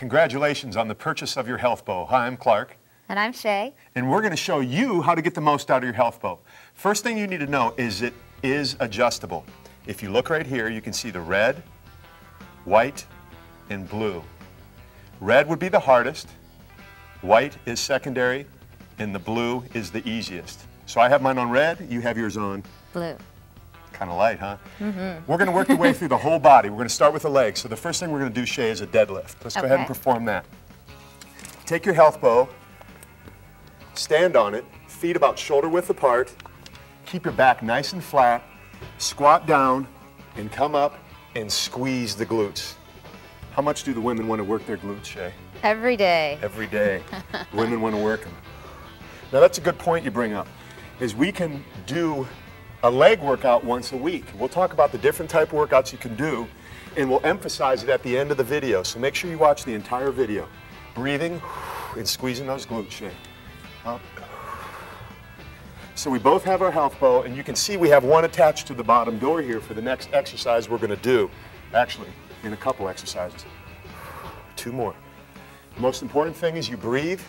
Congratulations on the purchase of your Healthbow. Hi, I'm Clark. And I'm Shay. And we're going to show you how to get the most out of your Healthbow. First thing you need to know is it is adjustable. If you look right here, you can see the red, white, and blue. Red would be the hardest, white is secondary, and the blue is the easiest. So I have mine on red, you have yours on blue. Kind of light, huh? We're going to work the way through the whole body. We're going to start with the legs. So the first thing we're going to do, Shay, is a deadlift. Let's go ahead and perform that. Take your Healthbow, stand on it, feet about shoulder width apart, keep your back nice and flat, squat down, and come up and squeeze the glutes. How much do the women want to work their glutes, Shay? Every day. Every day. Women want to work them. Now that's a good point you bring up, is we can do a leg workout once a week. We'll talk about the different type of workouts you can do, and we'll emphasize it at the end of the video. So make sure you watch the entire video. Breathing and squeezing those glutes, Shay. Up. So we both have our Healthbow, and you can see we have one attached to the bottom door here for the next exercise we're going to do. Actually, in a couple exercises. 2 more. The most important thing is you breathe,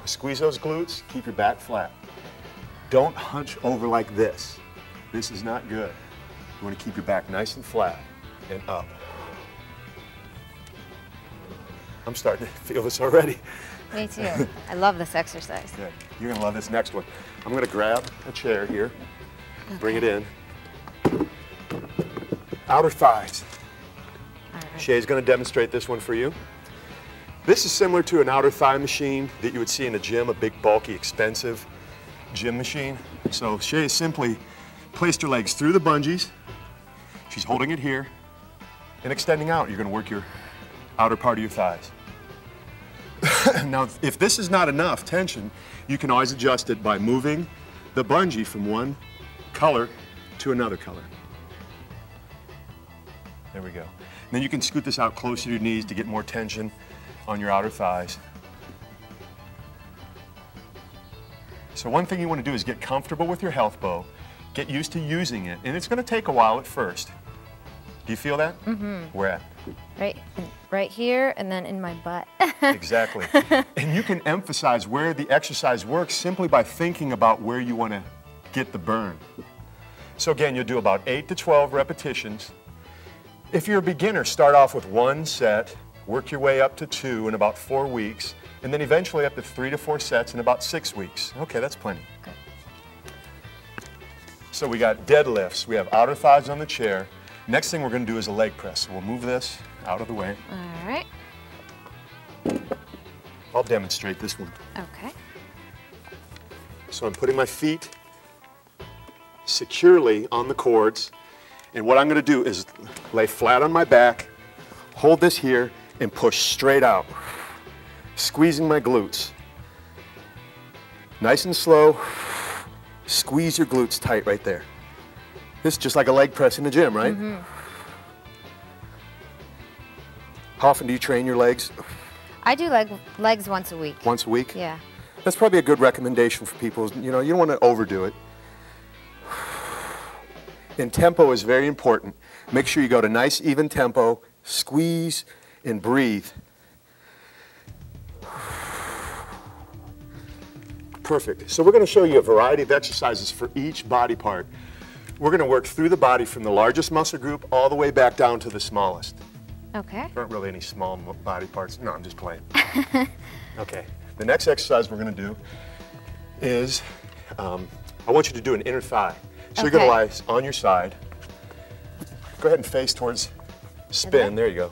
squeeze those glutes, keep your back flat. Don't hunch over like this. This is not good. You want to keep your back nice and flat and up. I'm starting to feel this already. Me too. I love this exercise. Good. You're going to love this next one. I'm going to grab a chair here, bring it in. Outer thighs. All right. Shay's going to demonstrate this one for you. This is similar to an outer thigh machine that you would see in a gym, a big, bulky, expensive gym machine. So Shay simply placed her legs through the bungees. She's holding it here and extending out. You're going to work your outer part of your thighs. Now, if this is not enough tension, you can always adjust it by moving the bungee from one color to another color. There we go. And then you can scoot this out closer to your knees to get more tension on your outer thighs. So one thing you want to do is get comfortable with your Healthbow, get used to using it, and it's going to take a while at first. Do you feel that? Where at? Right here, and then in my butt. Exactly. And you can emphasize where the exercise works simply by thinking about where you want to get the burn. So again, you'll do about 8 to 12 repetitions. If you're a beginner, start off with 1 set, work your way up to 2 in about 4 weeks, and then eventually up to 3 to 4 sets in about 6 weeks. Okay, that's plenty. Good. So we got deadlifts, we have outer thighs on the chair. Next thing we're going to do is a leg press. So we'll move this out of the way. All right. I'll demonstrate this one. Okay. So I'm putting my feet securely on the cords, and what I'm going to do is lay flat on my back, hold this here, and push straight out, squeezing my glutes. Nice and slow, squeeze your glutes tight right there. This is just like a leg press in the gym, right? How often do you train your legs? I do legs once a week. Once a week? Yeah. That's probably a good recommendation for people. You know, you don't want to overdo it. And tempo is very important. Make sure you go to nice, even tempo, squeeze, and breathe. Perfect. So we're going to show you a variety of exercises for each body part. We're going to work through the body from the largest muscle group all the way back down to the smallest. Okay. There aren't really any small body parts. No, I'm just playing. Okay. The next exercise we're going to do is, I want you to do an inner thigh. So you're going to lie on your side. Go ahead and face towards spin. There you go.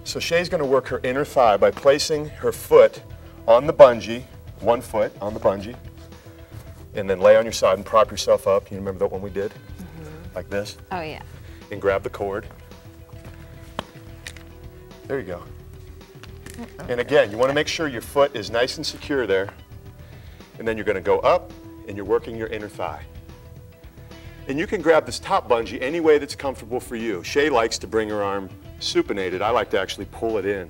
So Shay's going to work her inner thigh by placing her foot on the bungee, 1 foot on the bungee, and then lay on your side and prop yourself up. You remember that one we did? Like this? Oh, yeah. And grab the cord. There you go. And again, you want to make sure your foot is nice and secure there. And then you're going to go up, and you're working your inner thigh. And you can grab this top bungee any way that's comfortable for you. Shay likes to bring her arm supinated. I like to actually pull it in.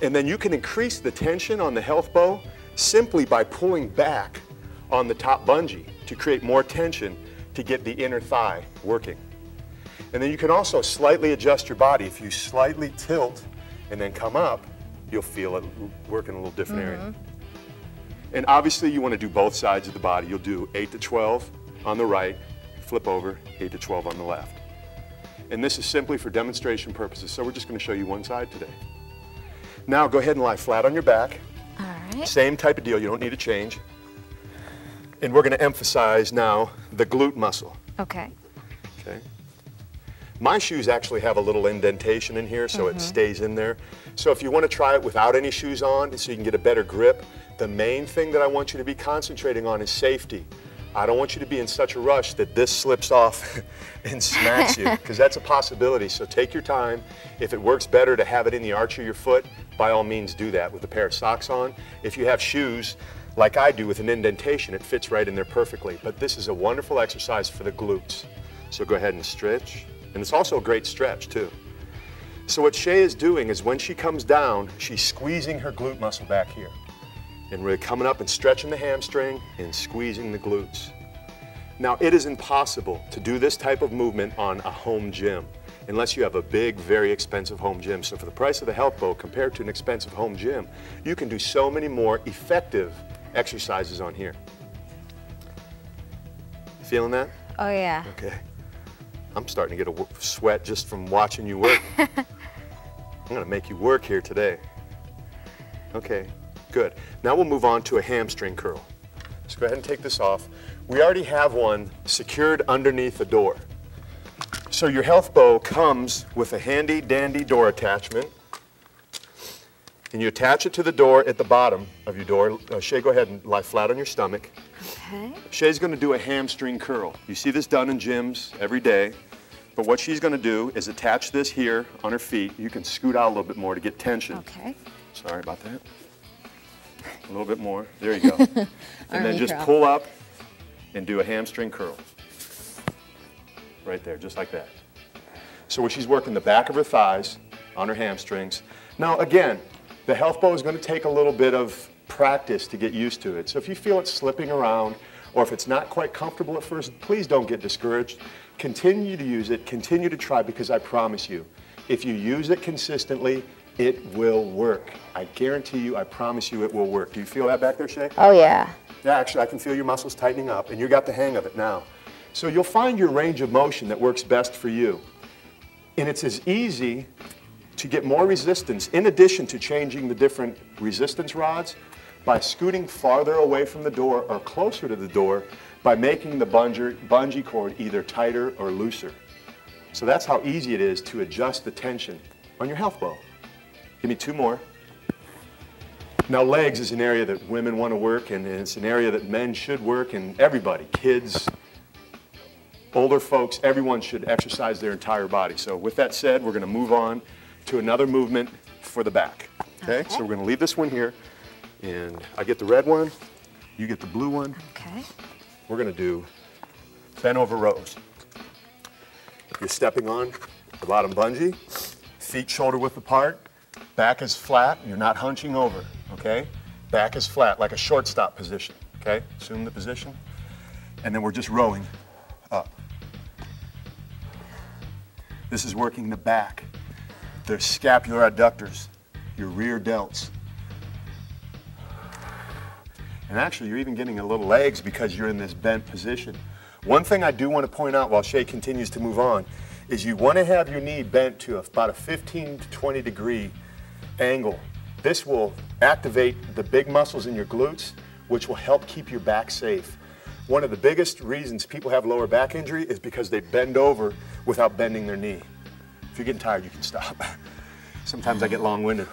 And then you can increase the tension on the Healthbow simply by pulling back on the top bungee to create more tension to get the inner thigh working. And then you can also slightly adjust your body. If you slightly tilt and then come up, you'll feel it work in a little different area. And obviously you want to do both sides of the body. You'll do 8 to 12 on the right, flip over, 8 to 12 on the left. And this is simply for demonstration purposes, so we're just going to show you one side today. Now go ahead and lie flat on your back. All right. Same type of deal, you don't need to change. And we're going to emphasize now the glute muscle. Okay. Okay. My shoes actually have a little indentation in here, so it stays in there. So if you want to try it without any shoes on, so you can get a better grip, the main thing that I want you to be concentrating on is safety. I don't want you to be in such a rush that this slips off and smacks you, because that's a possibility. So take your time. If it works better to have it in the arch of your foot, by all means do that with a pair of socks on. If you have shoes, like I do with an indentation, it fits right in there perfectly. But this is a wonderful exercise for the glutes. So go ahead and stretch. And it's also a great stretch too. So what Shay is doing is when she comes down, she's squeezing her glute muscle back here. And really coming up and stretching the hamstring and squeezing the glutes. Now it is impossible to do this type of movement on a home gym unless you have a big, very expensive home gym. So for the price of the Healthbow compared to an expensive home gym, you can do so many more effective exercises on here. Feeling that? Oh yeah. Okay. I'm starting to get a sweat just from watching you work. I'm going to make you work here today. Okay, good. Now we'll move on to a hamstring curl. So go ahead and take this off. We already have one secured underneath the door. So your Healthbow comes with a handy dandy door attachment. And you attach it to the door at the bottom of your door. Shay, go ahead and lie flat on your stomach. Okay. Shay's going to do a hamstring curl. You see this done in gyms every day. But what she's going to do is attach this here on her feet. You can scoot out a little bit more to get tension. Okay. Sorry about that. A little bit more. There you go. And then just pull up and do a hamstring curl. Right there, just like that. So where she's working the back of her thighs on her hamstrings. Now again, the Healthbow is going to take a little bit of practice to get used to it. So if you feel it slipping around or if it's not quite comfortable at first, please don't get discouraged. Continue to use it, continue to try, because I promise you, if you use it consistently, it will work. I guarantee you, I promise you it will work. Do you feel that back there, Shay? Oh yeah. Yeah, actually I can feel your muscles tightening up and you got the hang of it now. So you'll find your range of motion that works best for you. And it's as easy to get more resistance, in addition to changing the different resistance rods, by scooting farther away from the door or closer to the door by making the bungee cord either tighter or looser. So that's how easy it is to adjust the tension on your Healthbow. Give me two more. Now legs is an area that women want to work, and it's an area that men should work, and everybody, kids, older folks, everyone should exercise their entire body. So with that said, we're going to move on to another movement for the back. Okay? So we're going to leave this one here, and I get the red one, you get the blue one. Okay. We're going to do bent over rows. You're stepping on the bottom bungee, feet shoulder width apart, back is flat, you're not hunching over, okay? Back is flat, like a shortstop position, okay? Assume the position. And then we're just rowing up. This is working the back, the scapular adductors, your rear delts. And actually, you're even getting a little legs because you're in this bent position. One thing I do want to point out while Shay continues to move on is you want to have your knee bent to about a 15 to 20 degree angle. This will activate the big muscles in your glutes, which will help keep your back safe. One of the biggest reasons people have lower back injury is because they bend over without bending their knee. If you're getting tired, you can stop. Sometimes I get long-winded.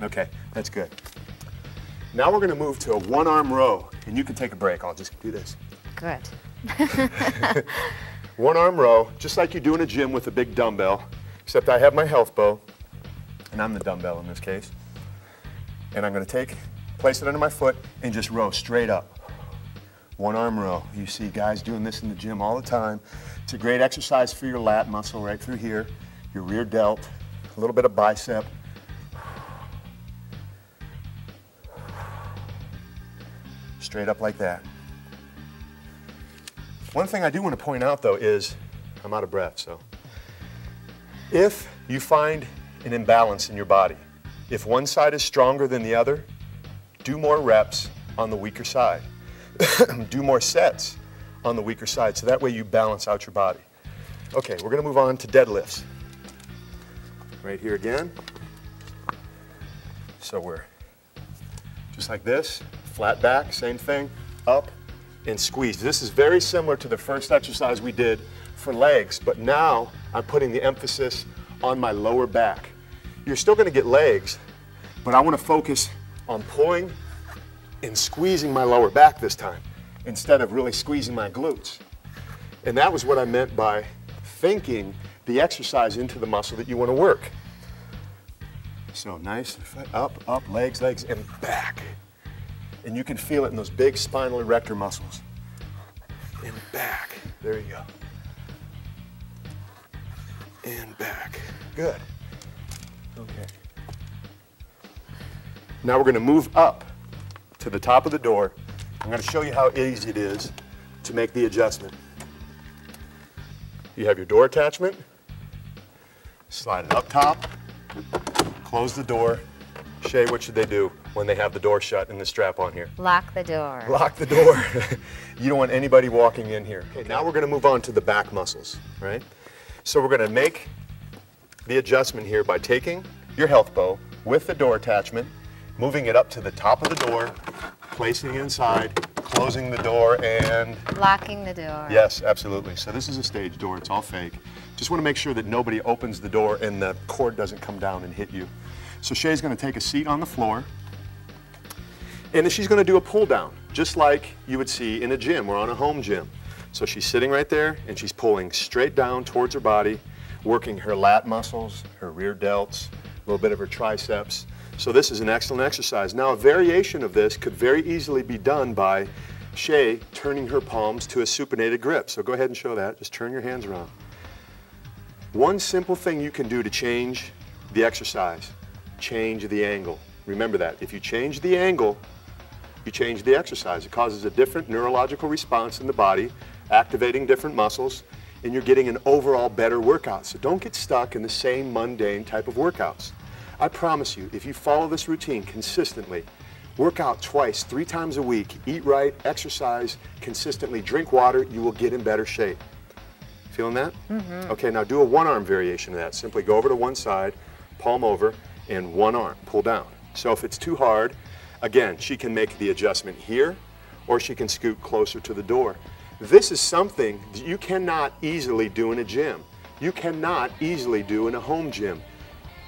Okay, that's good. Now we're going to move to a one-arm row, and you can take a break. I'll just do this. Good. One-arm row, just like you do in a gym with a big dumbbell, except I have my Healthbow, and I'm the dumbbell in this case. And I'm going to place it under my foot, and just row straight up. One-arm row. You see guys doing this in the gym all the time. It's a great exercise for your lat muscle right through here, your rear delt, a little bit of bicep. Straight up like that. One thing I do want to point out though is, I'm out of breath, so. If you find an imbalance in your body. If one side is stronger than the other, do more reps on the weaker side. Do more sets on the weaker side, so that way you balance out your body. Okay, we're gonna move on to deadlifts. Right here again. So we're just like this, flat back, same thing, up and squeeze. This is very similar to the first exercise we did for legs, but now I'm putting the emphasis on my lower back. You're still gonna get legs, but I wanna focus on pulling and squeezing my lower back this time, instead of really squeezing my glutes. And that was what I meant by thinking the exercise into the muscle that you wanna work. So nice, up, up, legs, legs, and back. And you can feel it in those big spinal erector muscles. And back, there you go. And back, good. Okay. Now we're gonna move up to the top of the door. I'm gonna show you how easy it is to make the adjustment. You have your door attachment, slide it up top, close the door. Shay, what should they do when they have the door shut and the strap on here? Lock the door. Lock the door. You don't want anybody walking in here. Okay, now we're gonna move on to the back muscles, right? So we're gonna make the adjustment here by taking your Healthbow with the door attachment, moving it up to the top of the door, placing it inside, closing the door, and locking the door. Yes, absolutely. So this is a stage door, it's all fake. Just want to make sure that nobody opens the door and the cord doesn't come down and hit you. So Shay's going to take a seat on the floor, and then she's going to do a pull down, just like you would see in a gym or on a home gym. So she's sitting right there and she's pulling straight down towards her body, working her lat muscles, her rear delts, a little bit of her triceps. So this is an excellent exercise. Now a variation of this could very easily be done by Shay turning her palms to a supinated grip. So go ahead and show that. Just turn your hands around. One simple thing you can do to change the exercise, change the angle. Remember that. If you change the angle, you change the exercise. It causes a different neurological response in the body, activating different muscles, and you're getting an overall better workout. So don't get stuck in the same mundane type of workouts. I promise you, if you follow this routine consistently, work out twice, 3 times a week, eat right, exercise consistently, drink water, you will get in better shape. Feeling that? Mm-hmm. Okay, now do a one-arm variation of that. Simply go over to one side, palm over, and one arm, pull down. So if it's too hard, again, she can make the adjustment here, or she can scoot closer to the door. This is something that you cannot easily do in a gym. You cannot easily do in a home gym.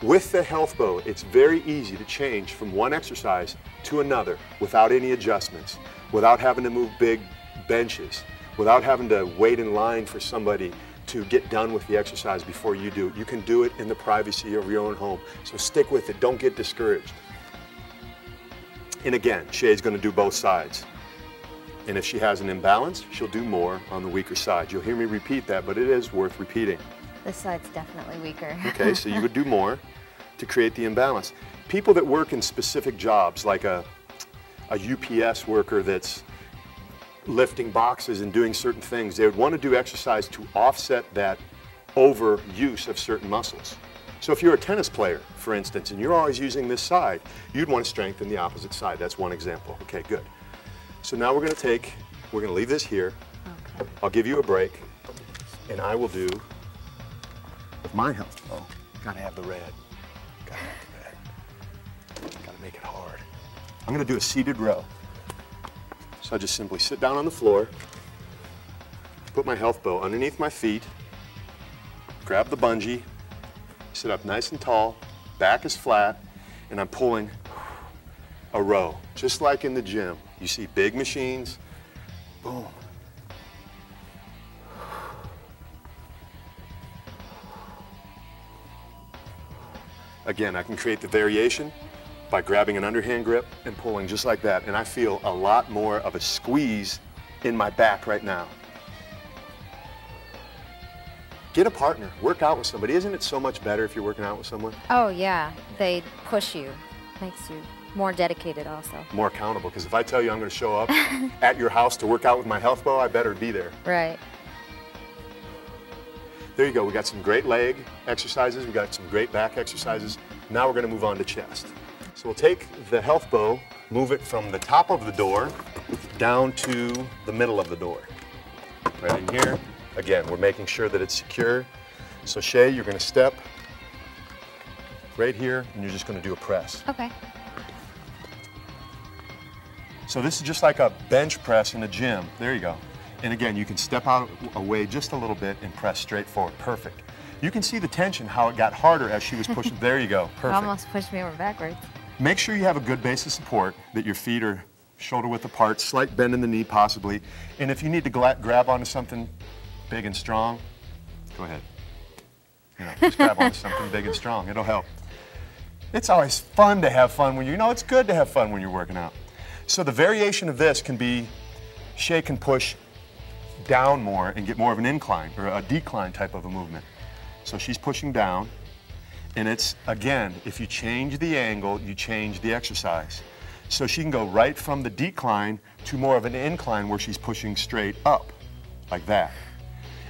With the Healthbow, it's very easy to change from one exercise to another without any adjustments, without having to move big benches, without having to wait in line for somebody to get done with the exercise before you do. You can do it in the privacy of your own home. So stick with it, don't get discouraged. And again, Shay's gonna do both sides. And if she has an imbalance, she'll do more on the weaker side. You'll hear me repeat that, but it is worth repeating. This side's definitely weaker. Okay, so you would do more to create the imbalance. People that work in specific jobs, like a UPS worker that's lifting boxes and doing certain things, they would want to do exercise to offset that overuse of certain muscles. So if you're a tennis player, for instance, and you're always using this side, you'd want to strengthen the opposite side. That's one example. Okay, good. So now we're going to leave this here. Okay. I'll give you a break, and I will do with my Healthbow. Gotta have the red. Gotta have the red. Gotta make it hard. I'm gonna do a seated row. So I just simply sit down on the floor, put my Healthbow underneath my feet, grab the bungee, sit up nice and tall, back is flat, and I'm pulling a row, just like in the gym. You see big machines, boom. Again, I can create the variation by grabbing an underhand grip and pulling just like that. And I feel a lot more of a squeeze in my back right now. Get a partner, work out with somebody. Isn't it so much better if you're working out with someone? Oh yeah, they push you, makes you more dedicated also. More accountable, because if I tell you I'm gonna show up at your house to work out with my Healthbow, I better be there. Right. There you go. We got some great leg exercises. We got some great back exercises. Now we're going to move on to chest. So we'll take the Healthbow, move it from the top of the door down to the middle of the door. Right in here. Again, we're making sure that it's secure. So Shay, you're going to step right here, and you're just going to do a press. Okay. So this is just like a bench press in a gym. There you go. And again, you can step out away just a little bit and press straight forward. Perfect. You can see the tension, how it got harder as she was pushing. There you go. Perfect. You almost pushed me over backwards. Make sure you have a good base of support, that your feet are shoulder width apart, slight bend in the knee possibly. And if you need to grab onto something big and strong, go ahead. You know, just grab onto something big and strong. It'll help. It's always fun to have fun when you know it's good to have fun when you're working out. So the variation of this can be, Shay can push down more and get more of an incline or a decline type of a movement. So she's pushing down, and it's, again, if you change the angle, you change the exercise. So she can go right from the decline to more of an incline where she's pushing straight up, like that.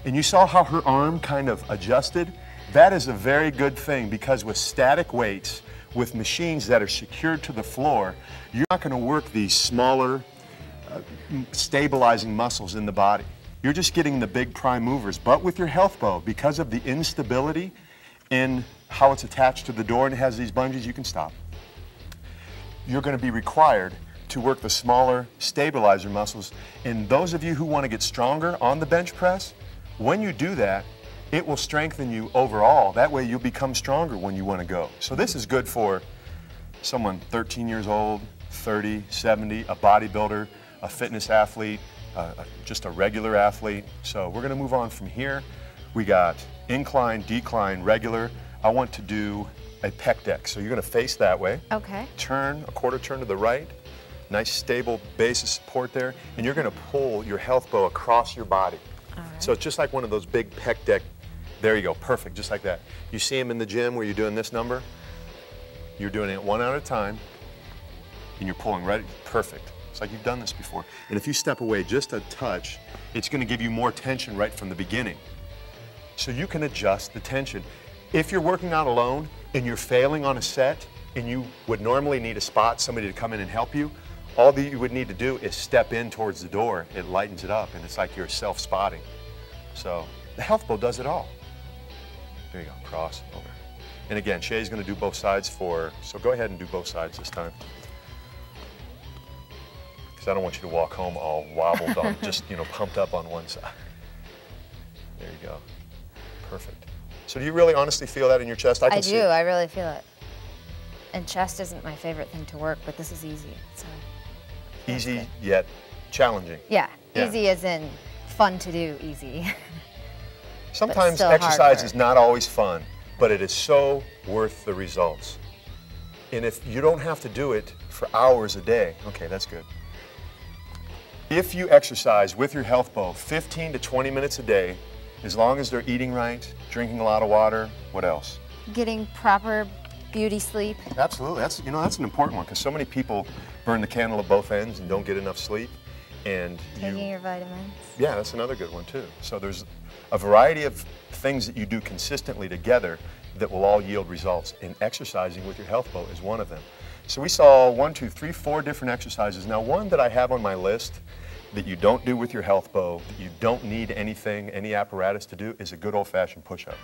And you saw how her arm kind of adjusted? That is a very good thing, because with static weights, with machines that are secured to the floor, you're not going to work these smaller, stabilizing muscles in the body. You're just getting the big prime movers. But with your Healthbow, because of the instability in how it's attached to the door and it has these bungees, you can stop. You're going to be required to work the smaller stabilizer muscles. And those of you who want to get stronger on the bench press, when you do that, it will strengthen you overall. That way you'll become stronger when you want to go. So this is good for someone 13 years old, 30, 70, a bodybuilder, a fitness athlete, just a regular athlete. So we're going to move on from here. We got incline, decline, regular. I want to do a Pec Dec. So you're going to face that way. Okay. Turn, a quarter turn to the right. Nice stable base of support there. And you're going to pull your Healthbow across your body. All right. So it's just like one of those big Pec Dec. There you go, perfect, just like that. You see them in the gym where you're doing this number? You're doing it one at a time, and you're pulling right, perfect. It's like you've done this before. And if you step away just a touch, it's going to give you more tension right from the beginning. So you can adjust the tension. If you're working out alone and you're failing on a set and you would normally need a spot, somebody to come in and help you, all that you would need to do is step in towards the door. It lightens it up, and it's like you're self-spotting. So the Healthbow does it all. There you go, cross, over. And again, Shay's going to do both sides so go ahead and do both sides this time. Because I don't want you to walk home all wobbled on, just, you know, pumped up on one side. There you go. Perfect. So do you really honestly feel that in your chest? I do, I really feel it. And chest isn't my favorite thing to work, but this is easy. So easy yet challenging. Yeah, easy as in fun to do, easy. Sometimes exercise is not always fun, but it is so worth the results. And if you don't have to do it for hours a day, okay, that's good. If you exercise with your Healthbow 15 to 20 minutes a day, as long as they're eating right, drinking a lot of water, what else? Getting proper beauty sleep. Absolutely, that's an important one, because so many people burn the candle at both ends and don't get enough sleep. And taking your vitamins. Yeah, that's another good one too. So there's a variety of things that you do consistently together that will all yield results, and exercising with your Healthbow is one of them. So we saw 1, 2, 3, 4 different exercises. Now, one that I have on my list that you don't do with your Healthbow, that you don't need anything, any apparatus to do, is a good old-fashioned push-up.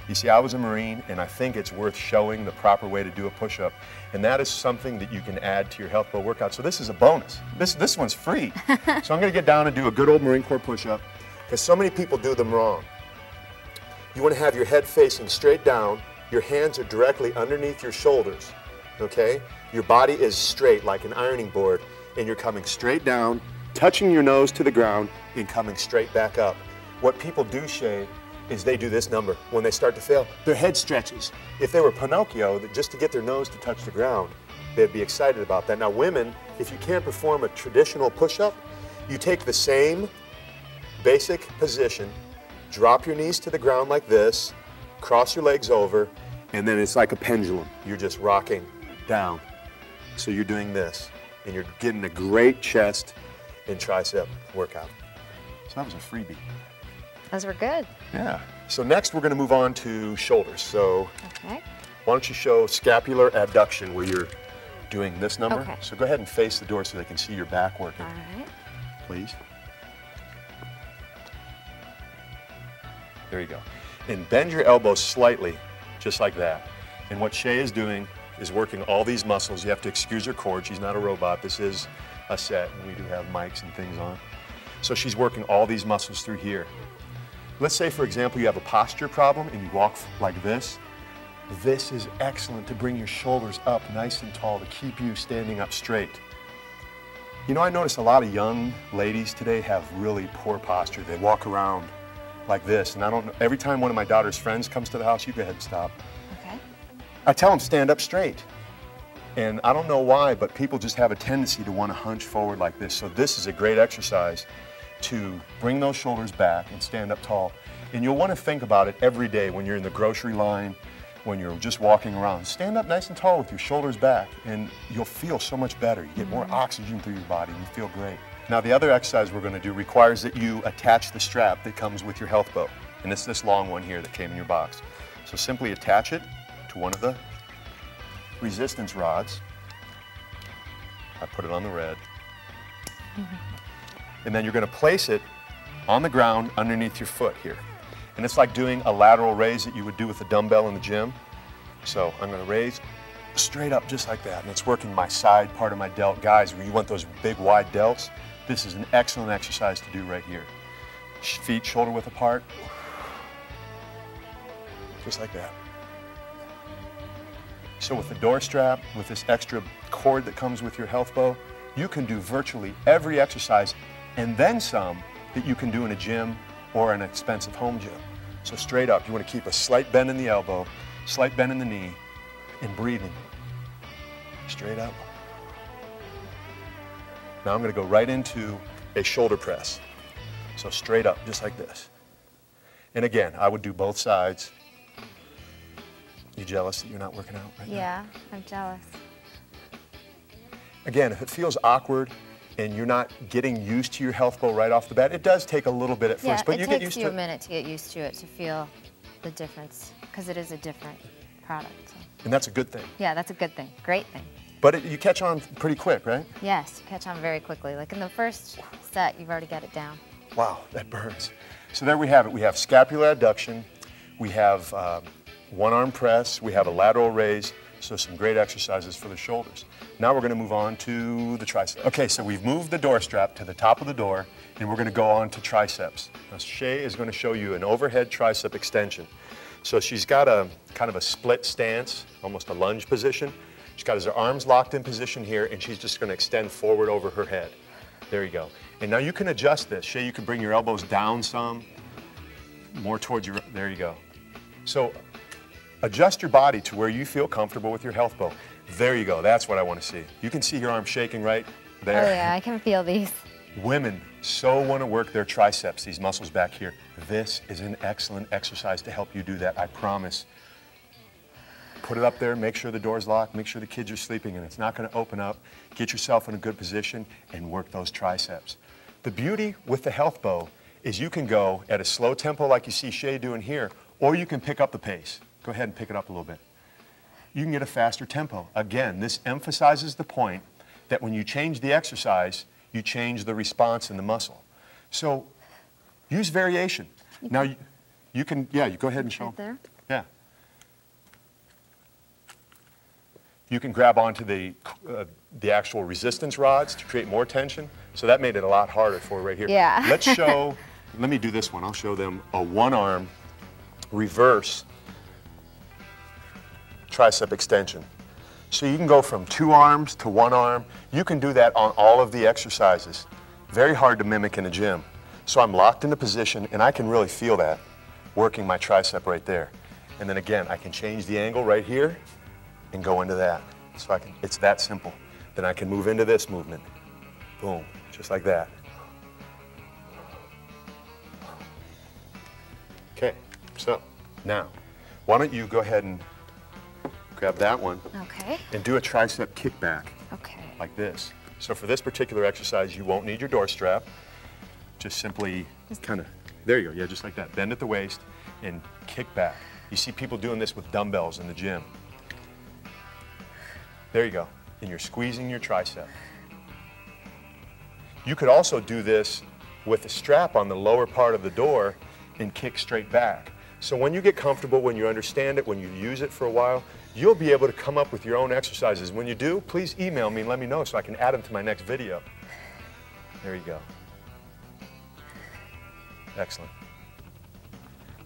You see, I was a Marine, and I think it's worth showing the proper way to do a push-up, and that is something that you can add to your Healthbow workout. So this is a bonus. This one's free. So I'm going to get down and do a good old Marine Corps push-up, because so many people do them wrong. You want to have your head facing straight down, your hands are directly underneath your shoulders, okay? Your body is straight like an ironing board, and you're coming straight down, touching your nose to the ground, and coming straight back up. What people do, Shay, is they do this number. When they start to fail, their head stretches. If they were Pinocchio, just to get their nose to touch the ground, they'd be excited about that. Now women, if you can't perform a traditional push-up, you take the same basic position, drop your knees to the ground like this, cross your legs over, and then it's like a pendulum. You're just rocking down. So you're doing this, and you're getting a great chest and tricep workout. So that was a freebie. Those were good. Yeah. So next we're going to move on to shoulders. So Okay. why don't you show scapular adduction where you're doing this number. Okay. So go ahead and face the door so they can see your back working. All right. Please. There you go. And bend your elbows slightly, just like that. And what Shay is doing is working all these muscles. You have to excuse her cord. She's not a robot. This is a set, and we do have mics and things on. So she's working all these muscles through here. Let's say, for example, you have a posture problem and you walk like this. This is excellent to bring your shoulders up nice and tall to keep you standing up straight. You know, I notice a lot of young ladies today have really poor posture. They walk around like this, and I don't know, every time one of my daughter's friends comes to the house, you go ahead and stop. Okay. I tell them stand up straight. And I don't know why, but people just have a tendency to want to hunch forward like this. So this is a great exercise to bring those shoulders back and stand up tall. And you'll want to think about it every day when you're in the grocery line, when you're just walking around. Stand up nice and tall with your shoulders back, and you'll feel so much better. You get more oxygen through your body, and you feel great. Now, the other exercise we're going to do requires that you attach the strap that comes with your Healthbow. And it's this long one here that came in your box. So simply attach it to one of the resistance rods. I put it on the red. And then you're going to place it on the ground underneath your foot here. And it's like doing a lateral raise that you would do with a dumbbell in the gym. So I'm going to raise straight up just like that. And it's working my side part of my delt. Guys, when you want those big wide delts, this is an excellent exercise to do right here. Feet shoulder width apart. Just like that. So with the door strap, with this extra cord that comes with your Healthbow, you can do virtually every exercise and then some that you can do in a gym or an expensive home gym. So straight up, you want to keep a slight bend in the elbow, slight bend in the knee, and breathing. Straight up. Now I'm going to go right into a shoulder press. So straight up, just like this. And again, I would do both sides. You jealous that you're not working out right now? Yeah, I'm jealous. Again, if it feels awkward and you're not getting used to your Healthbow right off the bat, it does take a little bit at first, but you get used to it. It takes you a minute to get used to it, to feel the difference, because it is a different product. So. And that's a good thing. Yeah, that's a good thing, great thing. But you catch on pretty quick, right? Yes, you catch on very quickly. Like in the first set, you've already got it down. Wow, that burns. So there we have it. We have scapular adduction, we have one arm press, we have a lateral raise, so some great exercises for the shoulders. Now we're going to move on to the triceps. Okay, so we've moved the door strap to the top of the door, and we're going to go on to triceps. Now Shay is going to show you an overhead tricep extension. So she's got a kind of a split stance, almost a lunge position. She's got her arms locked in position here, and she's just going to extend forward over her head. There you go. And now you can adjust this. Shay, you can bring your elbows down some, more towards your, there you go. So adjust your body to where you feel comfortable with your Healthbow. There you go, that's what I want to see. You can see your arm shaking right there. Oh yeah, I can feel these. Women so want to work their triceps, these muscles back here. This is an excellent exercise to help you do that, I promise. Put it up there, make sure the door's locked, make sure the kids are sleeping and it's not going to open up. Get yourself in a good position and work those triceps. The beauty with the Healthbow is you can go at a slow tempo like you see Shay doing here, or you can pick up the pace. Go ahead and pick it up a little bit. You can get a faster tempo. Again, this emphasizes the point that when you change the exercise, you change the response in the muscle. So use variation. Now you can, yeah, you go ahead and show. Right there? Yeah. You can grab onto the actual resistance rods to create more tension. So that made it a lot harder for her right here. Yeah. Let's show, let me do this one. I'll show them a one-arm reverse tricep extension. So you can go from 2 arms to 1 arm. You can do that on all of the exercises. Very hard to mimic in a gym. So I'm locked into position and I can really feel that working my tricep right there. And then again, I can change the angle right here and go into that. So it's that simple. Then I can move into this movement. Boom, just like that. Okay, so now, why don't you go ahead and grab that one. Okay. And do a tricep kickback. Okay. Like this. So for this particular exercise, you won't need your door strap. Just simply kind of There you go, yeah, just like that. Bend at the waist and kick back. You see people doing this with dumbbells in the gym. There you go, and you're squeezing your tricep. You could also do this with a strap on the lower part of the door and kick straight back. So when you get comfortable, when you understand it, when you use it for a while, you'll be able to come up with your own exercises. When you do, please email me and let me know so I can add them to my next video. There you go. Excellent.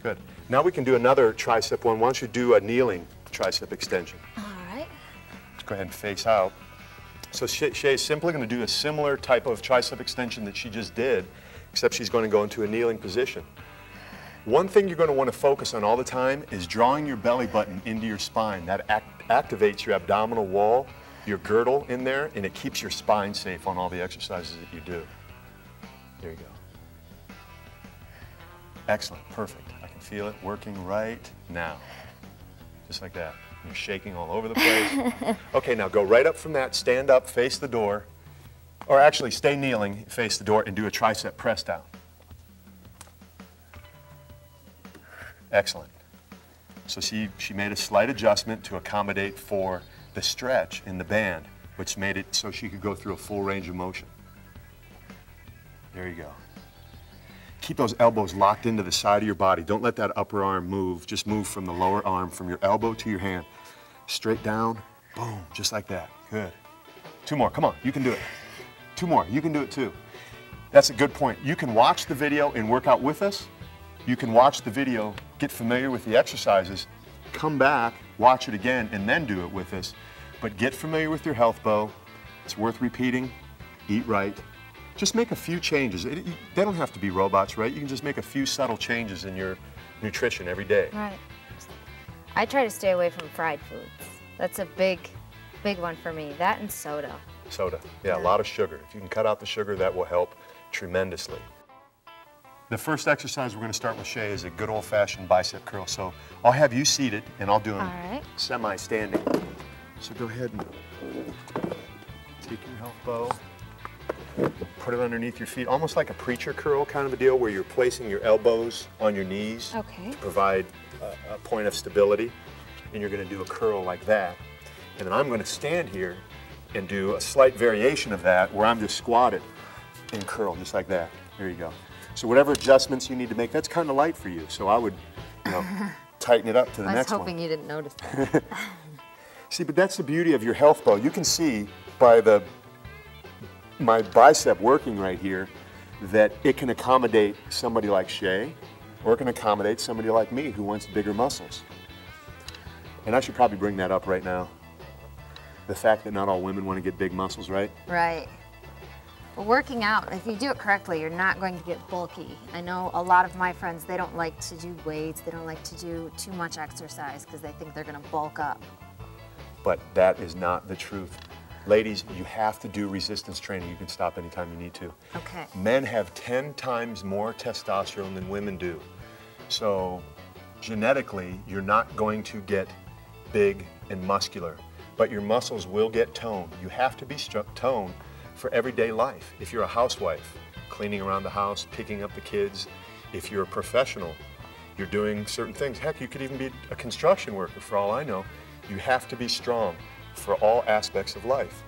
Good. Now we can do another tricep one. Why don't you do a kneeling tricep extension? All right. Let's go ahead and face out. So Shay is simply going to do a similar type of tricep extension that she just did, except she's going to go into a kneeling position. One thing you're going to want to focus on all the time is drawing your belly button into your spine. That activates your abdominal wall, your girdle in there, and it keeps your spine safe on all the exercises that you do. There you go. Excellent, perfect. I can feel it working right now. Just like that. You're shaking all over the place. Okay, now go right up from that, stand up, face the door, or actually stay kneeling, face the door, and do a tricep press down. Excellent. So she made a slight adjustment to accommodate for the stretch in the band, which made it so she could go through a full range of motion. There you go. Keep those elbows locked into the side of your body. Don't let that upper arm move. Just move from the lower arm, from your elbow to your hand. Straight down, boom, just like that. Good. 2 more, come on, you can do it. 2 more, you can do it too. That's a good point. You can watch the video and work out with us. You can watch the video, get familiar with the exercises, come back, watch it again, and then do it with us. But get familiar with your Healthbow. It's worth repeating. Eat right. Just make a few changes. They don't have to be robots, right? You can just make a few subtle changes in your nutrition every day. Right. I try to stay away from fried foods. That's a big one for me. That and soda. Soda, yeah, a lot of sugar. If you can cut out the sugar, that will help tremendously. The first exercise we're going to start with Shay is a good old-fashioned bicep curl. So I'll have you seated, and I'll do them semi-standing. So go ahead and take your Healthbow, put it underneath your feet, almost like a preacher curl kind of a deal, where you're placing your elbows on your knees to provide a point of stability, and you're going to do a curl like that. And then I'm going to stand here and do a slight variation of that, where I'm just squatted and curl just like that. There you go. So whatever adjustments you need to make, that's kind of light for you. So I would, tighten it up to the next one. I was hoping you didn't notice that. See, but that's the beauty of your Healthbow. You can see by my bicep working right here that it can accommodate somebody like Shay, or it can accommodate somebody like me who wants bigger muscles. And I should probably bring that up right now. The fact that not all women want to get big muscles, right? Right. Well, working out, if you do it correctly, you're not going to get bulky. I know a lot of my friends, they don't like to do weights, they don't like to do too much exercise because they think they're going to bulk up. But that is not the truth. Ladies, you have to do resistance training. You can stop anytime you need to. Okay. Men have 10 times more testosterone than women do. So genetically, you're not going to get big and muscular, but your muscles will get toned. You have to be toned for everyday life. If you're a housewife, cleaning around the house, picking up the kids, if you're a professional, you're doing certain things. Heck, you could even be a construction worker for all I know. You have to be strong for all aspects of life.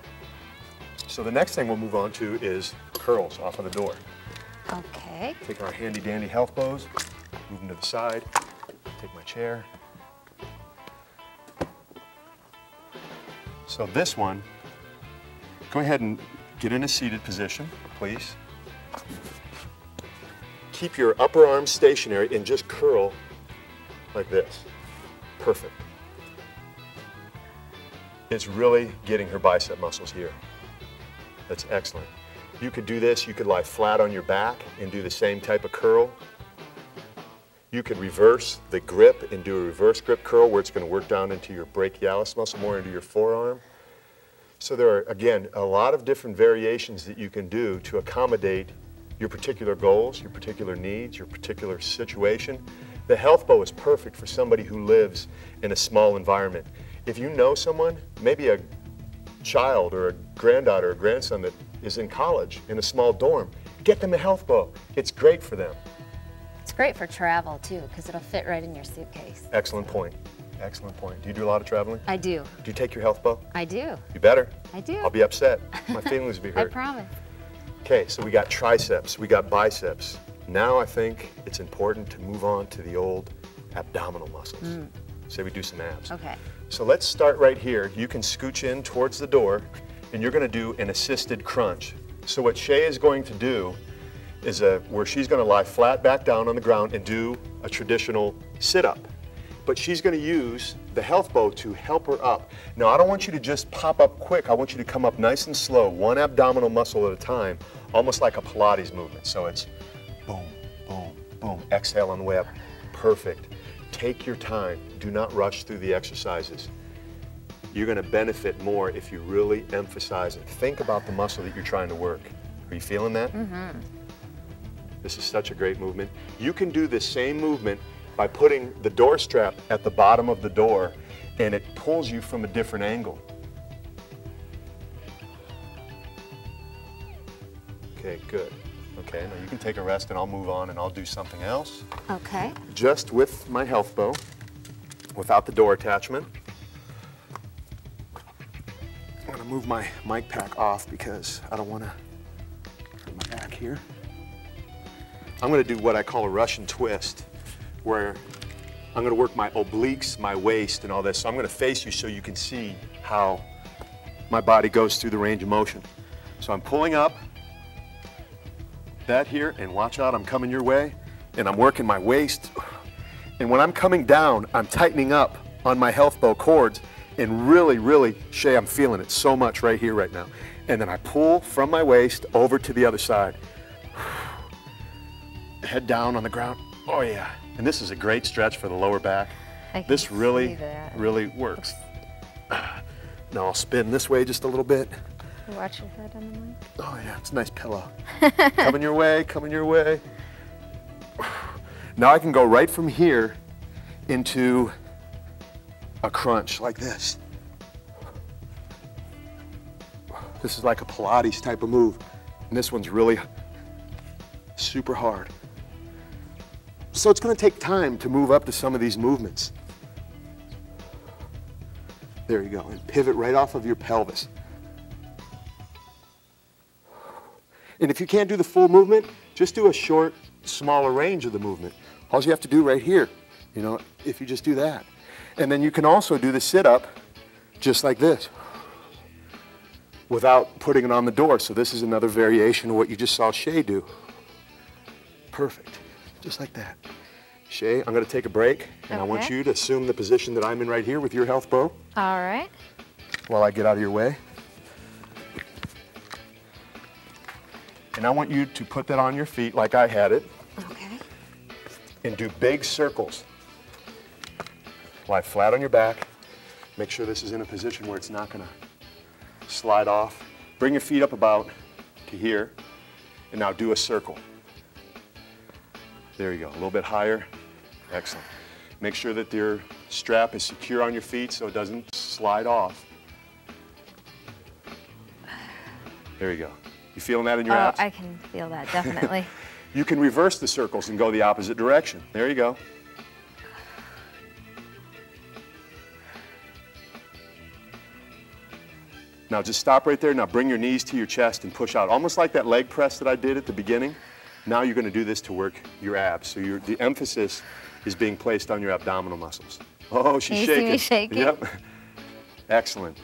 So the next thing we'll move on to is curls off of the door. Okay. Take our handy dandy Healthbows, move them to the side, take my chair. So this one, go ahead and get in a seated position, please. Keep your upper arm stationary and just curl like this. Perfect. It's really getting her bicep muscles here. That's excellent. You could do this, you could lie flat on your back and do the same type of curl. You could reverse the grip and do a reverse grip curl where it's going to work down into your brachialis muscle, more into your forearm. So there are, again, a lot of different variations that you can do to accommodate your particular goals, your particular needs, your particular situation. The Healthbow is perfect for somebody who lives in a small environment. If you know someone, maybe a child or a granddaughter or grandson that is in college in a small dorm, get them a Healthbow. It's great for them. great for travel too, because it'll fit right in your suitcase. Excellent point. Excellent point. Do you do a lot of traveling? I do. Do you take your Healthbow? I do. You better. I do. I'll be upset. My feelings will be hurt. I promise. Okay, so we got triceps, we got biceps. Now I think it's important to move on to the old abdominal muscles. Say we do some abs. Okay. So let's start right here. You can scooch in towards the door, and you're gonna do an assisted crunch. So what Shay is going to do is where she's gonna lie flat back down on the ground and do a traditional sit-up. But she's gonna use the Healthbow to help her up. Now, I don't want you to just pop up quick. I want you to come up nice and slow, one abdominal muscle at a time, almost like a Pilates movement. So it's boom, boom, boom. Exhale on the way up. Perfect. Take your time. Do not rush through the exercises. You're gonna benefit more if you really emphasize it. Think about the muscle that you're trying to work. Are you feeling that? This is such a great movement. You can do the same movement by putting the door strap at the bottom of the door, and it pulls you from a different angle. Okay, good. Okay, now you can take a rest and I'll move on and I'll do something else. Okay. Just with my Healthbow, without the door attachment. I'm gonna move my mic pack off because I don't wanna hurt my back here. I'm gonna do what I call a Russian twist, where I'm gonna work my obliques, my waist, and all this. So I'm gonna face you so you can see how my body goes through the range of motion. So I'm pulling up, that here, and watch out, I'm coming your way, and I'm working my waist. And when I'm coming down, I'm tightening up on my Healthbow cords, and really, really, Shay, I'm feeling it so much right here, right now. And then I pull from my waist over to the other side. Head down on the ground. Oh yeah. And this is a great stretch for the lower back. This really, really works. Now I'll spin this way just a little bit. Watch your head on the mic. Oh yeah, it's a nice pillow. Coming your way, coming your way. Now I can go right from here into a crunch like this. This is like a Pilates type of move. And this one's really super hard. So it's going to take time to move up to some of these movements. There you go, and pivot right off of your pelvis. And if you can't do the full movement, just do a short, smaller range of the movement. All you have to do right here, you know, if you just do that. And then you can also do the sit-up just like this without putting it on the door. So this is another variation of what you just saw Shay do. Perfect, just like that. Shay, I'm gonna take a break, and I want you to assume the position that I'm in right here with your Healthbow. All right. While I get out of your way. And I want you to put that on your feet like I had it. Okay. And do big circles. Lie flat on your back. Make sure this is in a position where it's not gonna slide off. Bring your feet up about to here, and now do a circle. There you go, a little bit higher. Excellent. Make sure that your strap is secure on your feet so it doesn't slide off. There you go. You feeling that in your abs? Oh, I can feel that, definitely. You can reverse the circles and go the opposite direction. There you go. Now just stop right there. Now bring your knees to your chest and push out. Almost like that leg press that I did at the beginning. Now you're going to do this to work your abs. So the emphasis is being placed on your abdominal muscles. Oh, she's shaking. You see me shaking? Yep. Excellent.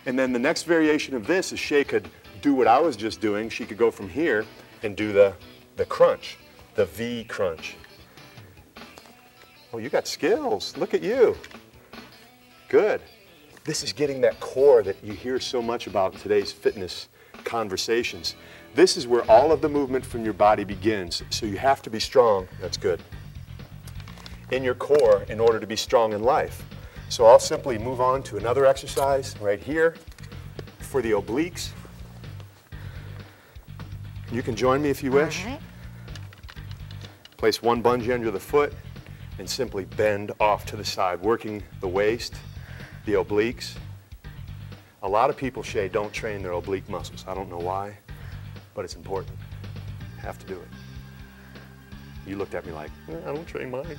And then the next variation of this is Shay could do what I was just doing. She could go from here and do the crunch, the V crunch. Oh, you got skills. Look at you. Good. This is getting that core that you hear so much about in today's fitness conversations. This is where all of the movement from your body begins. So you have to be strong, that's good, in your core in order to be strong in life. So I'll simply move on to another exercise right here for the obliques. You can join me if you wish. All right. Place one bungee under the foot and simply bend off to the side, working the waist, the obliques. A lot of people, Shay, don't train their oblique muscles. I don't know why, but it's important. Have to do it. You looked at me like, I don't train mine.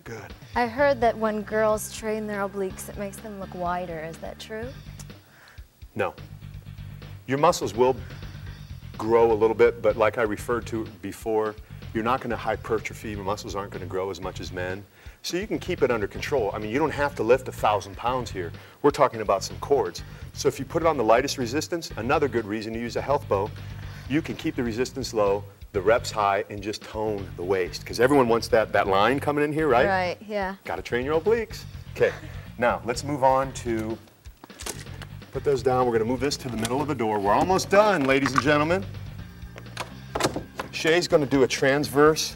Good. I heard that when girls train their obliques, it makes them look wider. Is that true? No. Your muscles will grow a little bit, but like I referred to before, you're not going to hypertrophy. Your muscles aren't going to grow as much as men. So you can keep it under control. I mean, you don't have to lift 1,000 pounds here. We're talking about some cords. So if you put it on the lightest resistance, another good reason to use a Healthbow, you can keep the resistance low, the reps high, and just tone the waist. Because everyone wants that line coming in here, right? Right, yeah. Got to train your obliques. Okay, now let's move on to, put those down. We're going to move this to the middle of the door. We're almost done, ladies and gentlemen. Shay's going to do a transverse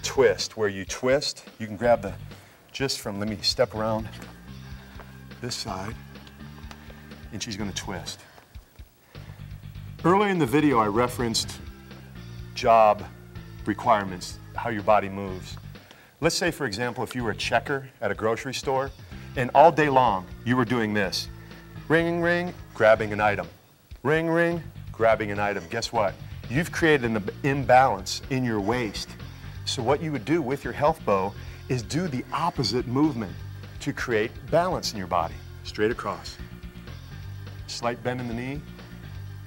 twist, where you twist. You can grab the, just from, let me step around this side, and she's going to twist. Earlier in the video, I referenced job requirements, how your body moves. Let's say, for example, if you were a checker at a grocery store, and all day long you were doing this. Ring, ring, grabbing an item. Ring, ring, grabbing an item. Guess what? You've created an imbalance in your waist. So what you would do with your Healthbow is do the opposite movement to create balance in your body. Straight across. Slight bend in the knee.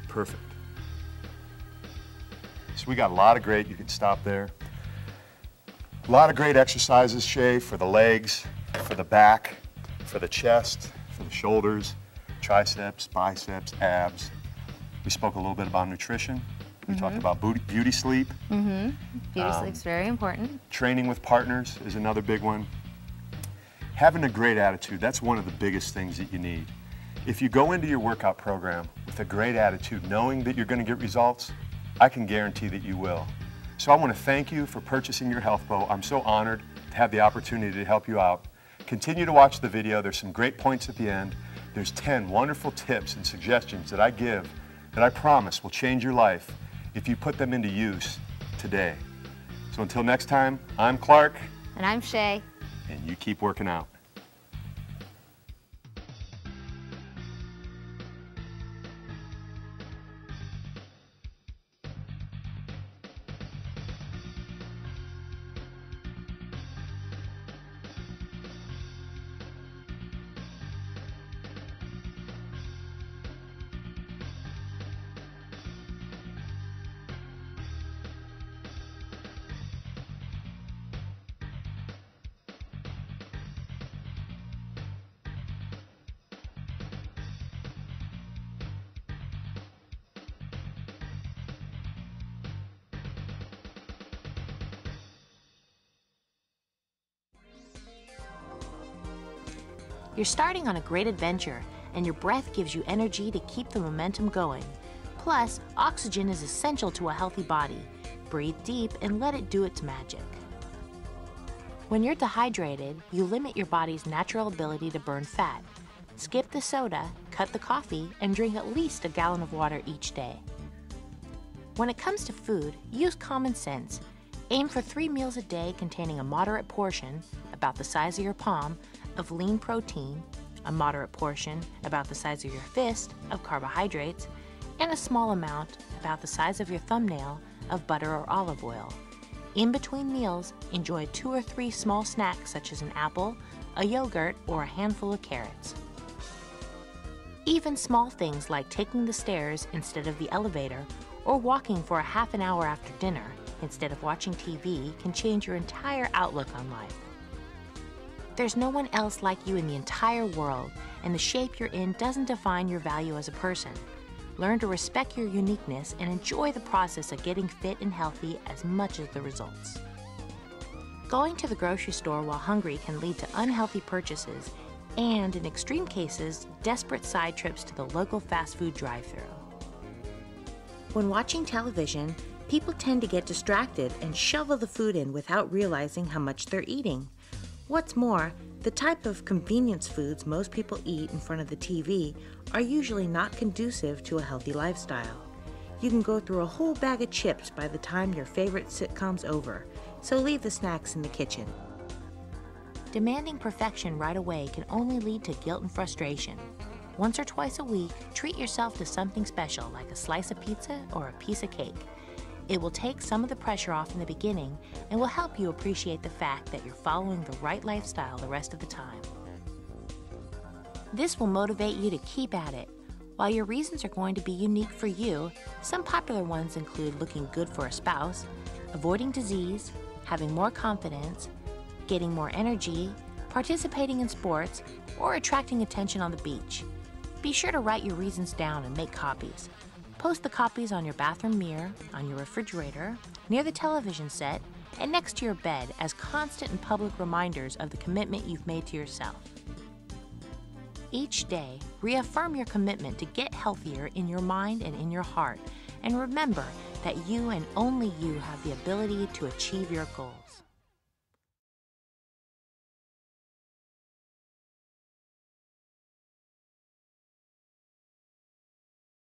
Perfect. So we got a lot of great, you can stop there. A lot of great exercises, Shay, for the legs, for the back, for the chest, for the shoulders, triceps, biceps, abs. We spoke a little bit about nutrition. We talked about beauty sleep. Beauty sleep's very important. Training with partners is another big one. Having a great attitude, that's one of the biggest things that you need. If you go into your workout program with a great attitude, knowing that you're going to get results, I can guarantee that you will. So I want to thank you for purchasing your Healthbow. I'm so honored to have the opportunity to help you out. Continue to watch the video. There's some great points at the end. There's 10 wonderful tips and suggestions that I give that I promise will change your life if you put them into use today. So until next time, I'm Clark. And I'm Shay. And you keep working out. You're starting on a great adventure, and your breath gives you energy to keep the momentum going. Plus, oxygen is essential to a healthy body. Breathe deep and let it do its magic. When you're dehydrated, you limit your body's natural ability to burn fat. Skip the soda, cut the coffee, and drink at least a gallon of water each day. When it comes to food, use common sense. Aim for 3 meals a day containing a moderate portion, about the size of your palm, of lean protein, a moderate portion, about the size of your fist, of carbohydrates, and a small amount, about the size of your thumbnail, of butter or olive oil. In between meals, enjoy 2 or 3 small snacks such as an apple, a yogurt, or a handful of carrots. Even small things like taking the stairs instead of the elevator, or walking for a half an hour after dinner instead of watching TV can change your entire outlook on life. There's no one else like you in the entire world, and the shape you're in doesn't define your value as a person. Learn to respect your uniqueness and enjoy the process of getting fit and healthy as much as the results. Going to the grocery store while hungry can lead to unhealthy purchases and, in extreme cases, desperate side trips to the local fast food drive-thru. When watching television, people tend to get distracted and shovel the food in without realizing how much they're eating. What's more, the type of convenience foods most people eat in front of the TV are usually not conducive to a healthy lifestyle. You can go through a whole bag of chips by the time your favorite sitcom's over, so leave the snacks in the kitchen. Demanding perfection right away can only lead to guilt and frustration. Once or twice a week, treat yourself to something special like a slice of pizza or a piece of cake. It will take some of the pressure off in the beginning and will help you appreciate the fact that you're following the right lifestyle the rest of the time. This will motivate you to keep at it. While your reasons are going to be unique for you, some popular ones include looking good for a spouse, avoiding disease, having more confidence, getting more energy, participating in sports, or attracting attention on the beach. Be sure to write your reasons down and make copies. Post the copies on your bathroom mirror, on your refrigerator, near the television set, and next to your bed as constant and public reminders of the commitment you've made to yourself. Each day, reaffirm your commitment to get healthier in your mind and in your heart, and remember that you and only you have the ability to achieve your goals.